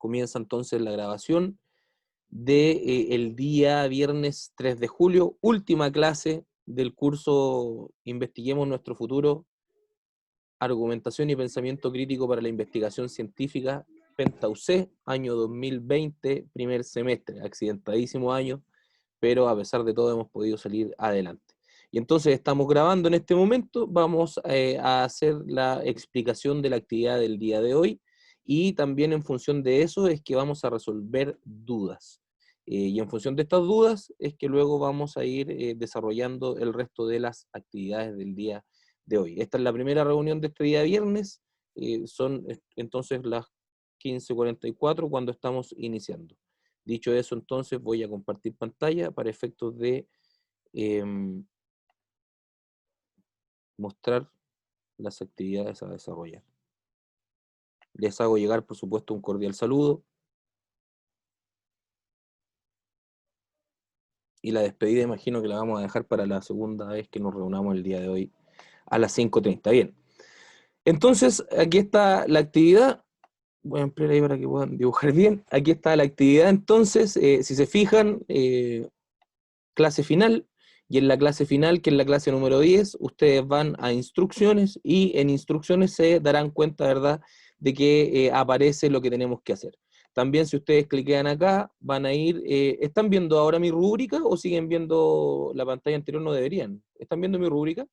Comienza entonces la grabación de el día viernes 3 de julio, última clase del curso Investiguemos Nuestro Futuro, Argumentación y Pensamiento Crítico para la Investigación Científica, PENTA-UC, año 2020, primer semestre, accidentadísimo año, pero a pesar de todo hemos podido salir adelante. Y entonces estamos grabando en este momento, vamos a hacer la explicación de la actividad del día de hoy, y también en función de eso es que vamos a resolver dudas. Y en función de estas dudas es que luego vamos a ir desarrollando el resto de las actividades del día de hoy. Esta es la primera reunión de este día viernes, son entonces las 15:44 cuando estamos iniciando. Dicho eso, entonces voy a compartir pantalla para efectos de mostrar las actividades a desarrollar. Les hago llegar, por supuesto, un cordial saludo. Y la despedida imagino que la vamos a dejar para la segunda vez que nos reunamos el día de hoy a las 5:30. Bien. Entonces, aquí está la actividad. Voy a ampliar ahí para que puedan dibujar bien. Aquí está la actividad, entonces, si se fijan, clase final, y en la clase final, que es la clase número 10, ustedes van a instrucciones, y en instrucciones se darán cuenta, ¿verdad?, de que aparece lo que tenemos que hacer. También si ustedes cliquean acá, van a ir, ¿están viendo ahora mi rúbrica o siguen viendo la pantalla anterior? No deberían. ¿Están viendo mi rúbrica?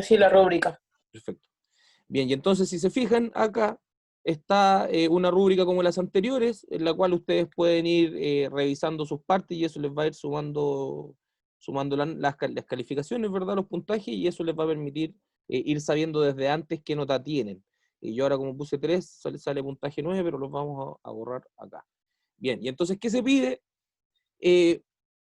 Sí, la rúbrica. Perfecto. Bien, y entonces si se fijan, acá está una rúbrica como las anteriores, en la cual ustedes pueden ir revisando sus partes, y eso les va a ir sumando las calificaciones, ¿verdad?, los puntajes, y eso les va a permitir ir sabiendo desde antes qué nota tienen. Y yo ahora, como puse 3, sale puntaje 9, pero los vamos a borrar acá. Bien, y entonces, ¿qué se pide?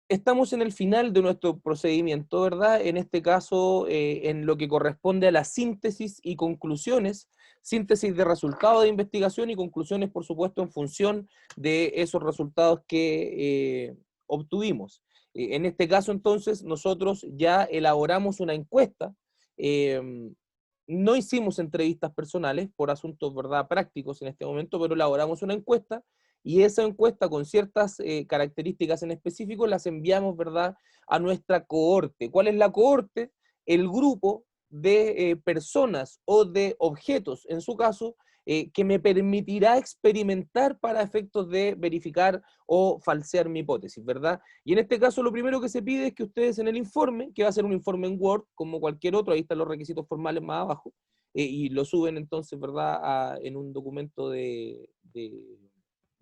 Estamos en el final de nuestro procedimiento, ¿verdad? En este caso, en lo que corresponde a la síntesis y conclusiones, síntesis de resultados de investigación y conclusiones, por supuesto, en función de esos resultados que obtuvimos. En este caso, entonces, nosotros ya elaboramos una encuesta. No hicimos entrevistas personales por asuntos, ¿verdad?, prácticos en este momento, pero elaboramos una encuesta, y esa encuesta con ciertas características en específico las enviamos, ¿verdad?, a nuestra cohorte. ¿Cuál es la cohorte? El grupo de personas o de objetos, en su caso, que me permitirá experimentar para efectos de verificar o falsear mi hipótesis, ¿verdad? Y en este caso lo primero que se pide es que ustedes en el informe, que va a ser un informe en Word como cualquier otro, ahí están los requisitos formales más abajo, y lo suben entonces, ¿verdad?, en un documento de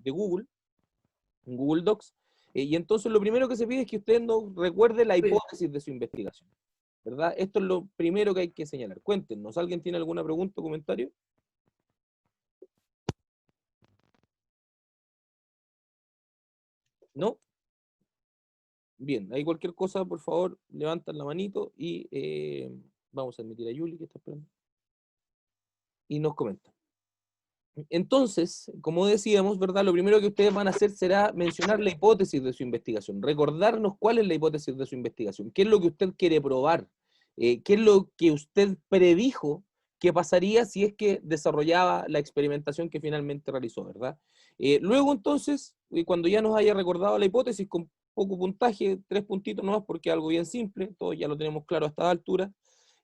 Google, en Google Docs, y entonces lo primero que se pide es que ustedes nos recuerden la hipótesis de su investigación, ¿verdad? Esto es lo primero que hay que señalar. Cuéntenos, ¿alguien tiene alguna pregunta o comentario? ¿No? Bien, hay cualquier cosa, por favor, levantan la manito y vamos a admitir a Yuli, que está esperando, y nos comenta. Entonces, como decíamos, ¿verdad?, lo primero que ustedes van a hacer será mencionar la hipótesis de su investigación, recordarnos cuál es la hipótesis de su investigación, qué es lo que usted quiere probar, qué es lo que usted predijo que pasaría si es que desarrollaba la experimentación que finalmente realizó, ¿verdad? Luego, entonces, cuando ya nos haya recordado la hipótesis con poco puntaje, 3 puntitos nomás, porque es algo bien simple, todos ya lo tenemos claro a esta altura,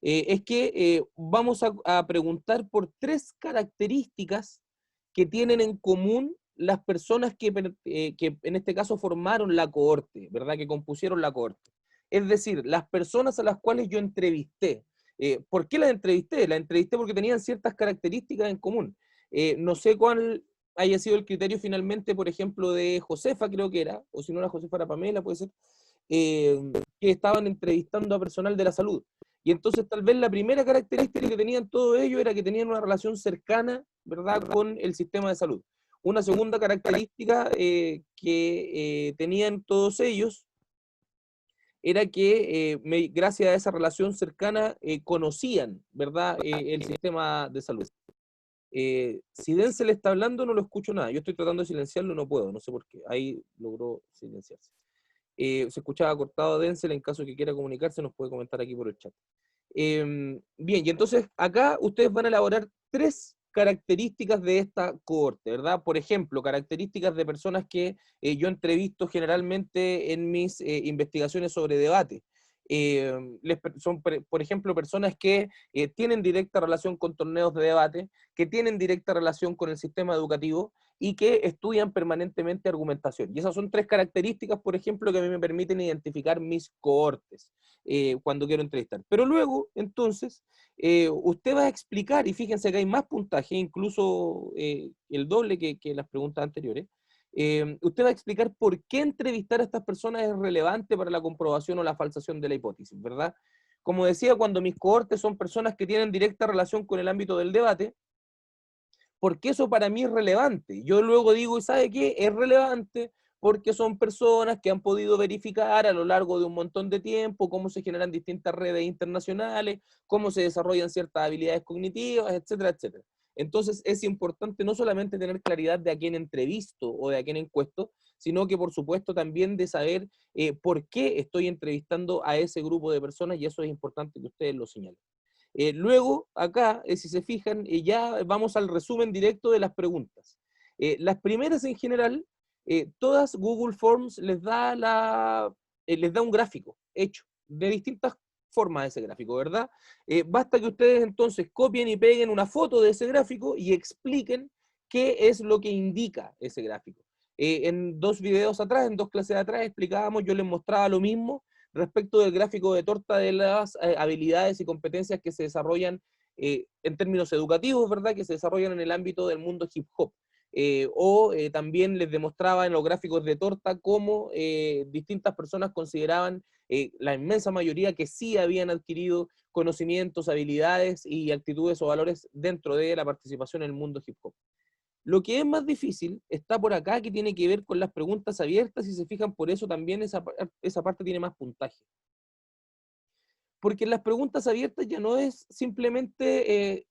es que vamos a preguntar por 3 características que tienen en común las personas que en este caso formaron la cohorte, ¿verdad?, que compusieron la cohorte. Es decir, las personas a las cuales yo entrevisté. ¿Por qué las entrevisté? Las entrevisté porque tenían ciertas características en común. No sé cuál haya sido el criterio finalmente, por ejemplo, de Josefa, creo que era, o si no era Josefa, era Pamela, puede ser, que estaban entrevistando a personal de la salud. Y entonces tal vez la primera característica que tenían todos ellos era que tenían una relación cercana, ¿verdad?, con el sistema de salud. Una segunda característica que tenían todos ellos era que gracias a esa relación cercana conocían, ¿verdad?, el sistema de salud. Si Denzel está hablando, no lo escucho nada. Yo estoy tratando de silenciarlo y no puedo, no sé por qué. Ahí logró silenciarse. Se escuchaba cortado Denzel, en caso de que quiera comunicarse nos puede comentar aquí por el chat. Bien, y entonces acá ustedes van a elaborar 3 características de esta cohorte, ¿verdad? Por ejemplo, características de personas que yo entrevisto generalmente en mis investigaciones sobre debate. Son, por ejemplo, personas que tienen directa relación con torneos de debate, que tienen directa relación con el sistema educativo y que estudian permanentemente argumentación. Y esas son tres características, por ejemplo, que a mí me permiten identificar mis cohortes cuando quiero entrevistar. Pero luego, entonces, usted va a explicar, y fíjense que hay más puntaje, incluso el doble que las preguntas anteriores, usted va a explicar por qué entrevistar a estas personas es relevante para la comprobación o la falsación de la hipótesis, ¿verdad? Como decía, cuando mis cohortes son personas que tienen directa relación con el ámbito del debate, porque eso para mí es relevante. Yo luego digo, ¿sabe qué? Es relevante porque son personas que han podido verificar a lo largo de un montón de tiempo cómo se generan distintas redes internacionales, cómo se desarrollan ciertas habilidades cognitivas, etcétera, etcétera. Entonces es importante no solamente tener claridad de a quién entrevisto o de a quién encuesto, sino que por supuesto también de saber por qué estoy entrevistando a ese grupo de personas, y eso es importante que ustedes lo señalen. Luego, acá, si se fijan, ya vamos al resumen directo de las preguntas. Las primeras en general, todas Google Forms les da un gráfico hecho de distintas formas ese gráfico, ¿verdad? Basta que ustedes entonces copien y peguen una foto de ese gráfico y expliquen qué es lo que indica ese gráfico. En 2 videos atrás, en 2 clases atrás, explicábamos, yo les mostraba lo mismo respecto del gráfico de torta de las habilidades y competencias que se desarrollan en términos educativos, ¿verdad? Que se desarrollan en el ámbito del mundo hip hop. También les demostraba en los gráficos de torta cómo distintas personas consideraban, la inmensa mayoría, que sí habían adquirido conocimientos, habilidades y actitudes o valores dentro de la participación en el mundo hip hop. Lo que es más difícil está por acá, que tiene que ver con las preguntas abiertas, y se fijan, por eso también esa parte tiene más puntaje. Porque en las preguntas abiertas ya no es simplemente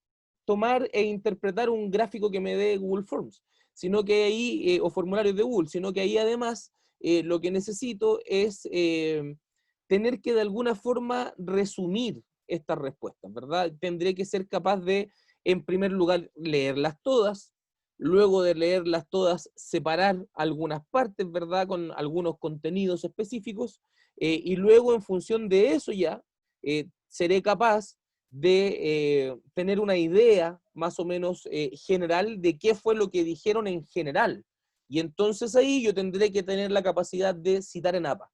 tomar e interpretar un gráfico que me dé Google Forms, sino que ahí, o formularios de Google, sino que ahí además lo que necesito es tener que de alguna forma resumir estas respuestas, ¿verdad? Tendré que ser capaz de, en primer lugar, leerlas todas, luego de leerlas todas, separar algunas partes, ¿verdad? Con algunos contenidos específicos, y luego en función de eso ya, seré capaz de tener una idea más o menos general de qué fue lo que dijeron en general. Y entonces ahí yo tendré que tener la capacidad de citar en APA.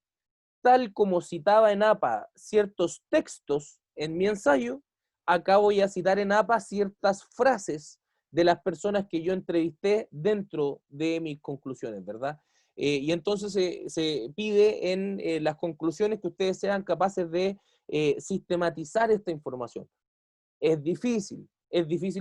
Tal como citaba en APA ciertos textos en mi ensayo, acá voy a citar en APA ciertas frases de las personas que yo entrevisté dentro de mis conclusiones, ¿verdad? Y entonces se pide en las conclusiones que ustedes sean capaces de sistematizar esta información. Es difícil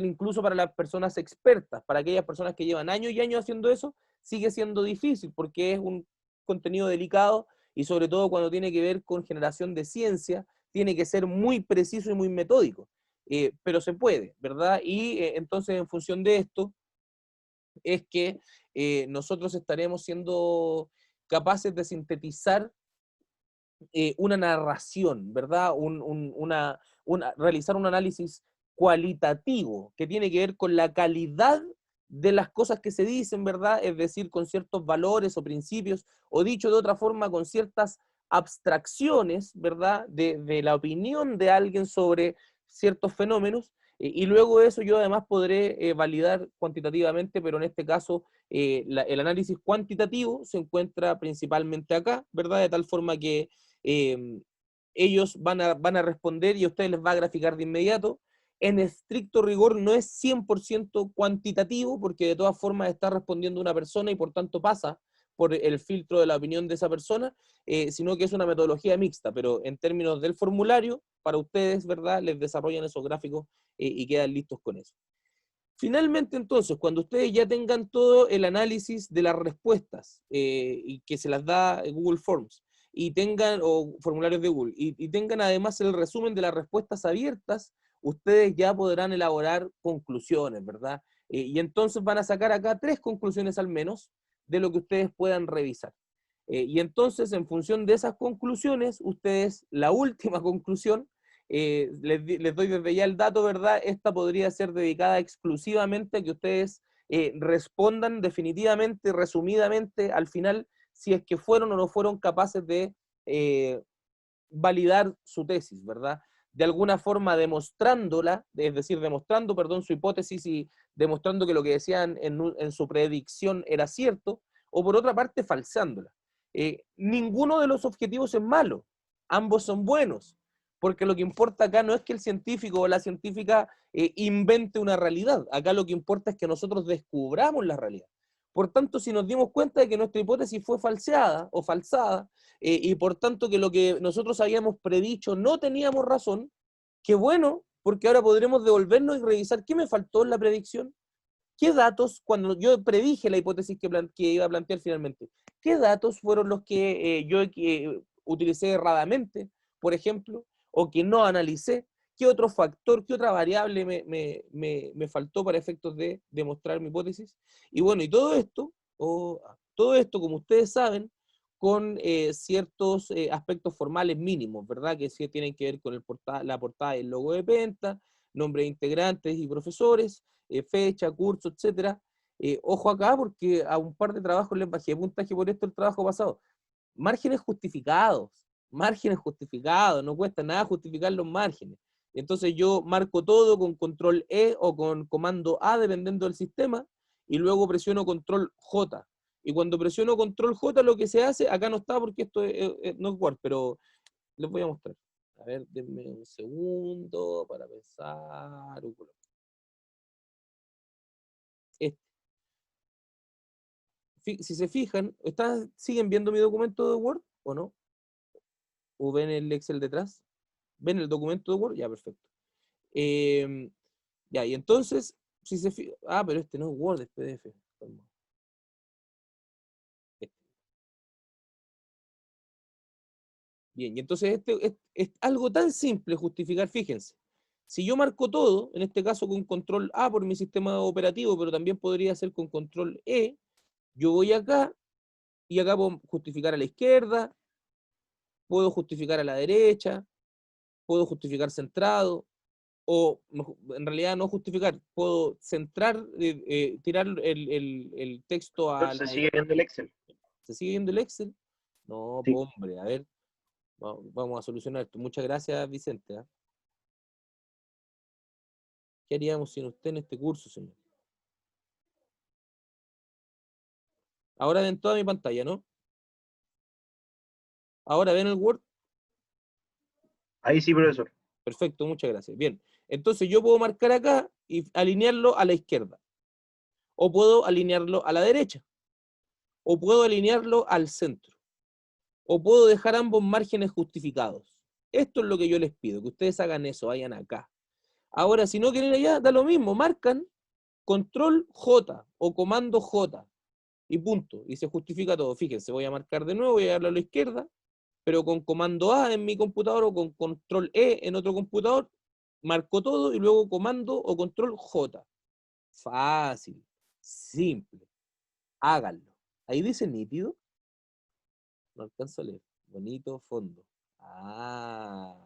incluso para las personas expertas, para aquellas personas que llevan años y años haciendo eso, sigue siendo difícil porque es un contenido delicado, y sobre todo cuando tiene que ver con generación de ciencia, tiene que ser muy preciso y muy metódico. Pero se puede, ¿verdad? Y entonces en función de esto es que nosotros estaremos siendo capaces de sintetizar una narración, ¿verdad? Realizar un análisis cualitativo que tiene que ver con la calidad de las cosas que se dicen, ¿verdad? Es decir, con ciertos valores o principios, o dicho de otra forma, con ciertas abstracciones, ¿verdad? De la opinión de alguien sobre ciertos fenómenos, y luego eso yo además podré validar cuantitativamente, pero en este caso el análisis cuantitativo se encuentra principalmente acá, ¿verdad? De tal forma que eh, ellos van a responder y a ustedes les va a graficar de inmediato. En estricto rigor no es 100% cuantitativo, porque de todas formas está respondiendo una persona y por tanto pasa por el filtro de la opinión de esa persona, sino que es una metodología mixta, pero en términos del formulario, para ustedes, ¿verdad?, les desarrollan esos gráficos y quedan listos con eso. Finalmente, entonces, cuando ustedes ya tengan todo el análisis de las respuestas y que se las da Google Forms, y tengan, o formularios de Google, y tengan además el resumen de las respuestas abiertas, ustedes ya podrán elaborar conclusiones, ¿verdad? Y entonces van a sacar acá 3 conclusiones al menos de lo que ustedes puedan revisar. Y entonces, en función de esas conclusiones, ustedes, la última conclusión, les doy desde ya el dato, ¿verdad? Esta podría ser dedicada exclusivamente a que ustedes respondan definitivamente, resumidamente, al final, si es que fueron o no fueron capaces de validar su tesis, ¿verdad? De alguna forma demostrándola, es decir, demostrando, perdón, su hipótesis y demostrando que lo que decían en su predicción era cierto, o por otra parte, falsándola. Ninguno de los objetivos es malo, ambos son buenos, porque lo que importa acá no es que el científico o la científica invente una realidad, acá lo que importa es que nosotros descubramos la realidad. Por tanto, si nos dimos cuenta de que nuestra hipótesis fue falseada o falsada, y por tanto que lo que nosotros habíamos predicho no teníamos razón, qué bueno, porque ahora podremos devolvernos y revisar qué me faltó en la predicción, qué datos, cuando yo predije la hipótesis que iba a plantear finalmente, qué datos fueron los que yo utilicé erradamente, por ejemplo, o que no analicé, qué otro factor, qué otra variable me faltó para efectos de demostrar mi hipótesis. Y bueno, y todo esto, como ustedes saben, con ciertos aspectos formales mínimos, ¿verdad? Que sí tienen que ver con la portada y el logo de Penta, nombre de integrantes y profesores, fecha, curso, etcétera. Ojo acá, porque a un par de trabajos les bajé puntaje por esto el trabajo pasado. Márgenes justificados, no cuesta nada justificar los márgenes. Entonces yo marco todo con control E o con comando A, dependiendo del sistema, y luego presiono control J. Y cuando presiono control J, lo que se hace, acá no está porque esto no es Word, pero les voy a mostrar. A ver, denme un segundo para pensar. Si se fijan, ¿siguen viendo mi documento de Word o no? ¿O ven el Excel detrás? ¿Ven el documento de Word? Ya, perfecto. Ya, y entonces, si se fijan... Ah, pero este no es Word, es PDF. Este. Bien, y entonces es algo tan simple justificar, fíjense. Si yo marco todo, en este caso con control A por mi sistema operativo, pero también podría ser con control E, yo voy acá y acá puedo justificar a la izquierda, puedo justificar a la derecha, puedo justificar centrado, o en realidad no justificar, puedo centrar, tirar el texto a Se la... sigue viendo el Excel. ¿Se sigue viendo el Excel? No, Sí. hombre, a ver, vamos a solucionar esto. Muchas gracias, Vicente. ¿Qué haríamos sin usted en este curso, señor? Ahora ven toda mi pantalla, ¿no? Ahora ven el Word. Ahí sí, profesor. Perfecto, muchas gracias. Bien, entonces yo puedo marcar acá y alinearlo a la izquierda. O puedo alinearlo a la derecha. O puedo alinearlo al centro. O puedo dejar ambos márgenes justificados. Esto es lo que yo les pido, que ustedes hagan eso, vayan acá. Ahora, si no quieren allá, da lo mismo, marcan control J o comando J y punto, y se justifica todo. Fíjense, voy a marcar de nuevo, voy a darle a la izquierda, pero con comando A en mi computador o con control E en otro computador, marco todo y luego comando o control J. Fácil, simple, háganlo. Ahí dice nítido. No alcanzo a leer. Bonito fondo. Ah,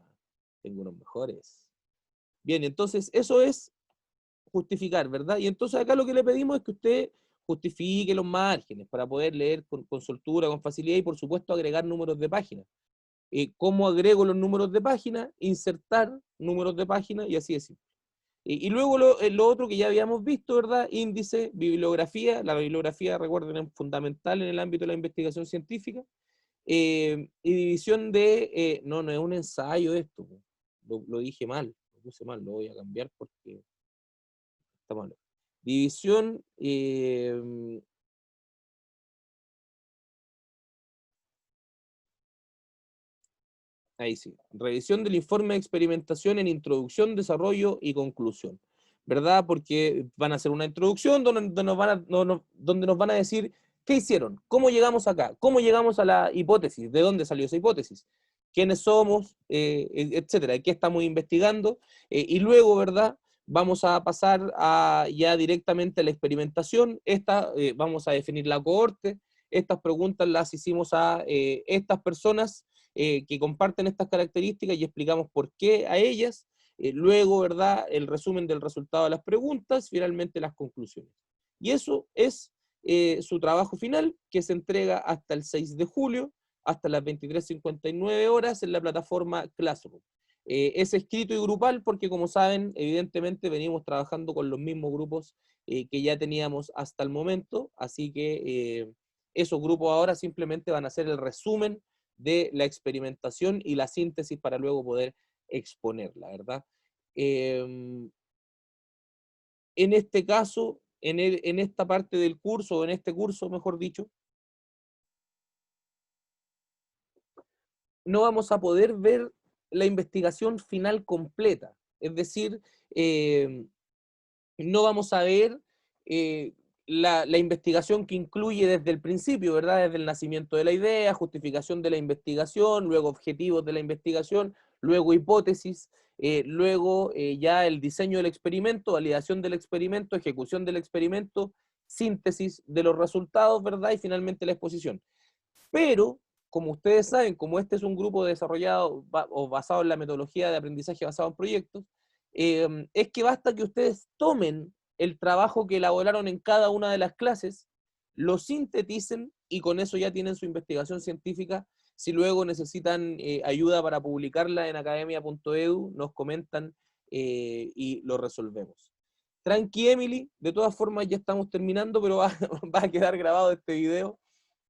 tengo unos mejores. Bien, entonces eso es justificar, ¿verdad? Y entonces acá lo que le pedimos es que usted justifique los márgenes para poder leer con soltura, con facilidad y por supuesto agregar números de página. ¿Cómo agrego los números de página? Insertar números de página y así es. Y luego lo otro que ya habíamos visto, ¿verdad? Índice, bibliografía. La bibliografía, recuerden, es fundamental en el ámbito de la investigación científica. Y división de... no es un ensayo esto. Lo dije mal, lo puse mal, lo voy a cambiar porque está mal. División... ahí sí. Revisión del informe de experimentación en introducción, desarrollo y conclusión. ¿Verdad? Porque van a hacer una introducción donde nos van a decir qué hicieron, cómo llegamos acá, cómo llegamos a la hipótesis, de dónde salió esa hipótesis, quiénes somos, etcétera, qué estamos investigando. Y luego, ¿verdad? Vamos a pasar ya directamente a la experimentación. Vamos a definir la cohorte. Estas preguntas las hicimos a estas personas que comparten estas características y explicamos por qué a ellas. Luego, ¿verdad?, el resumen del resultado de las preguntas, finalmente las conclusiones. Y eso es su trabajo final, que se entrega hasta el 6 de julio, hasta las 23:59 horas en la plataforma Classroom. Es escrito y grupal porque, como saben, evidentemente venimos trabajando con los mismos grupos que ya teníamos hasta el momento, así que esos grupos ahora simplemente van a hacer el resumen de la experimentación y la síntesis para luego poder exponerla, ¿verdad? En este caso, en esta parte del curso, o en este curso, mejor dicho, no vamos a poder ver la investigación final completa. Es decir, no vamos a ver la investigación que incluye desde el principio, ¿verdad? Desde el nacimiento de la idea, justificación de la investigación, luego objetivos de la investigación, luego hipótesis, luego ya el diseño del experimento, validación del experimento, ejecución del experimento, síntesis de los resultados, ¿verdad? Y finalmente la exposición. Pero, como ustedes saben, como este es un grupo desarrollado o basado en la metodología de aprendizaje basado en proyectos, es que basta que ustedes tomen el trabajo que elaboraron en cada una de las clases, lo sinteticen y con eso ya tienen su investigación científica. Si luego necesitan ayuda para publicarla en academia.edu, nos comentan y lo resolvemos. Tranqui, Emily, de todas formas ya estamos terminando, pero va a quedar grabado este video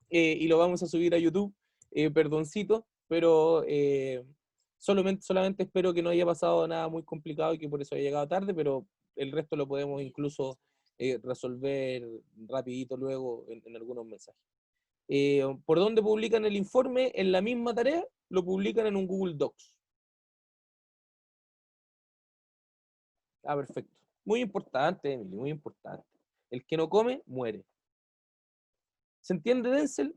y lo vamos a subir a YouTube. Perdoncito, pero solamente espero que no haya pasado nada muy complicado y que por eso haya llegado tarde, pero el resto lo podemos incluso resolver rapidito luego en algunos mensajes. ¿Por dónde publican el informe? En la misma tarea, lo publican en un Google Docs. Ah, perfecto. Muy importante, Emily, muy importante. El que no come, muere. ¿Se entiende, Denzel?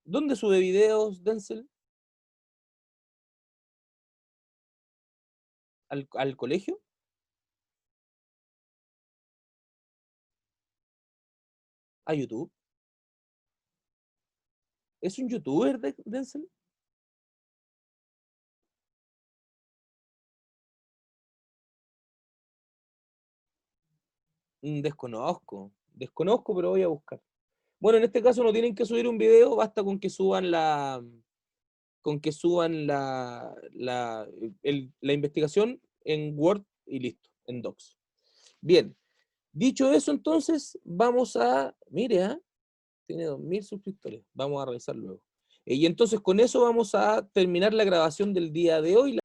¿Dónde sube videos, Denzel? ¿Al colegio? ¿A YouTube? ¿Es un youtuber, Denzel? Desconozco, pero voy a buscar. Bueno, en este caso no tienen que subir un video, basta con que suban la investigación en Word y listo, en Docs. Bien, dicho eso entonces, vamos a, mire, tiene 2000 suscriptores, vamos a revisar luego. Y entonces con eso vamos a terminar la grabación del día de hoy.